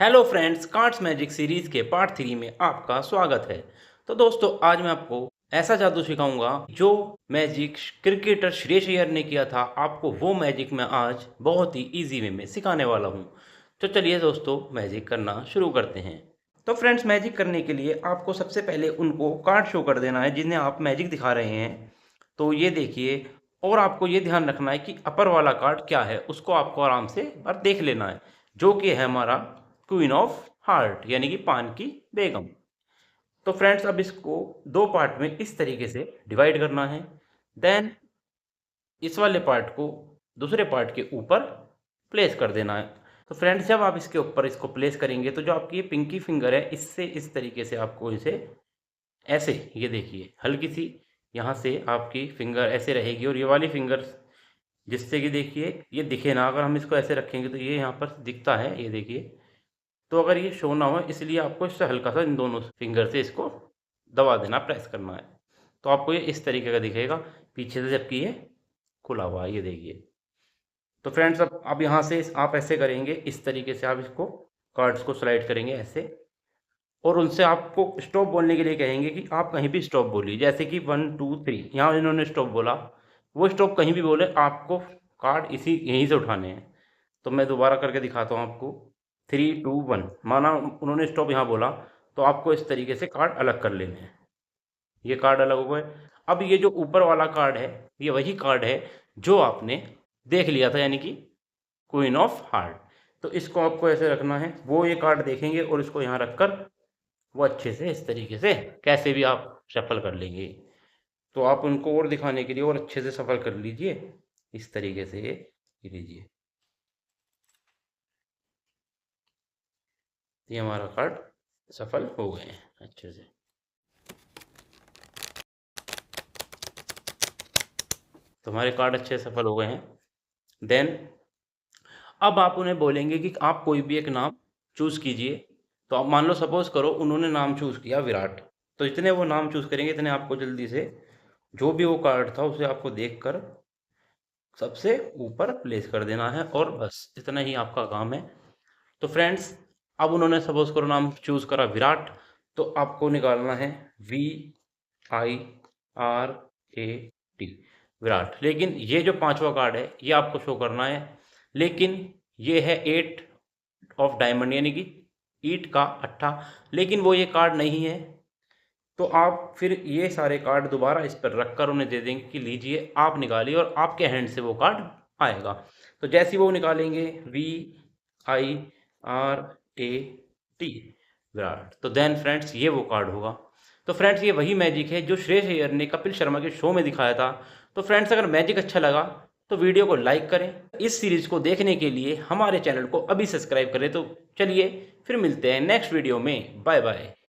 Hello friends, cards magic series के part 3 में आपका स्वागत है। तो दोस्तों, आज मैं आपको ऐसा जादू सिखाऊंगा जो मैजिक क्रिकेटर श्रेयस अय्यर ने किया था। आपको वो मैजिक मैं आज बहुत ही इजी वे में सिखाने वाला हूँ। तो चलिए दोस्तों, मैजिक करना शुरू करते हैं। तो फ्रेंड्स, मैजिक करने के लिए आपको सबसे पहले उनको कार्ड शो कर देना है जिन्हें आप मैजिक दिखा रहे हैं। तो ये देखिए, और आपको ये ध्यान रखना है कि अपर वाला कार्ड क्या है, उसको आपको आराम से बार देख लेना है, जो कि है हमारा क्वीन ऑफ हार्ट यानी कि पान की बेगम। तो फ्रेंड्स, अब इसको दो पार्ट में इस तरीके से डिवाइड करना है। देन इस वाले पार्ट को दूसरे पार्ट के ऊपर प्लेस कर देना है। तो फ्रेंड्स, जब आप इसके ऊपर इसको प्लेस करेंगे तो जो आपकी ये पिंकी फिंगर है, इससे इस तरीके से आपको इसे ऐसे, ये देखिए हल्की सी यहाँ से आपकी फिंगर ऐसे रहेगी, और ये वाली फिंगर जिससे कि देखिए ये दिखे ना, अगर हम इसको ऐसे रखेंगे तो ये यहाँ पर दिखता है, ये देखिए। तो अगर ये शो ना हो, इसलिए आपको इससे हल्का सा इन दोनों फिंगर से इसको दबा देना, प्रेस करना है। तो आपको ये इस तरीके का दिखेगा पीछे से, जबकि ये खुला हुआ है, ये देखिए। तो फ्रेंड्स, अब यहाँ से आप ऐसे करेंगे, इस तरीके से आप इसको कार्ड्स को स्लाइड करेंगे ऐसे, और उनसे आपको स्टॉप बोलने के लिए कहेंगे कि आप कहीं भी स्टॉप बोलिए, जैसे कि 1 2 3 यहाँ इन्होंने स्टॉप बोला, वो स्टॉप कहीं भी बोले, आपको कार्ड इसी यहीं से उठाने हैं। तो मैं दोबारा करके दिखाता हूँ आपको। 3 2 1 माना उन्होंने स्टॉप यहाँ बोला, तो आपको इस तरीके से कार्ड अलग कर लेने हैं। ये कार्ड अलग हो गए। अब ये जो ऊपर वाला कार्ड है, ये वही कार्ड है जो आपने देख लिया था, यानी कि क्वीन ऑफ हार्ट। तो इसको आपको ऐसे रखना है, वो ये कार्ड देखेंगे और इसको यहाँ रखकर वो अच्छे से इस तरीके से कैसे भी आप शफल कर लेंगे। तो आप उनको और दिखाने के लिए और अच्छे से सफल कर लीजिए, इस तरीके से ये लीजिए। ये हमारा कार्ड सफल हो गए हैं अच्छे से। तो हमारे कार्ड अच्छे से सफल हो गए हैं। देन अब आप उन्हें बोलेंगे कि आप कोई भी एक नाम चूज़ कीजिए। तो आप मान लो, सपोज करो उन्होंने नाम चूज़ किया विराट, तो इतने वो नाम चूज़ करेंगे, इतने आपको जल्दी से जो भी वो कार्ड था उसे आपको देखकर सबसे ऊपर प्लेस कर देना है, और बस इतना ही आपका काम है। तो फ्रेंड्स, अब उन्होंने सपोज करो नाम चूज़ करा विराट, तो आपको निकालना है VIRAT, विराट। लेकिन ये जो पांचवा कार्ड है ये आपको शो करना है, लेकिन ये है 8 ऑफ डायमंड यानी कि ईंट का अट्ठा, लेकिन वो ये कार्ड नहीं है। तो आप फिर ये सारे कार्ड दोबारा इस पर रख कर उन्हें दे देंगे कि लीजिए आप निकालिए, और आपके हैंड से वो कार्ड आएगा। तो जैसे ही वो निकालेंगे VIRAT, विराट, तो देन फ्रेंड्स ये वो कार्ड होगा। तो फ्रेंड्स, ये वही मैजिक है जो श्रेयस अय्यर ने कपिल शर्मा के शो में दिखाया था। तो फ्रेंड्स, अगर मैजिक अच्छा लगा तो वीडियो को लाइक करें। इस सीरीज को देखने के लिए हमारे चैनल को अभी सब्सक्राइब करें। तो चलिए फिर मिलते हैं नेक्स्ट वीडियो में। Bye bye.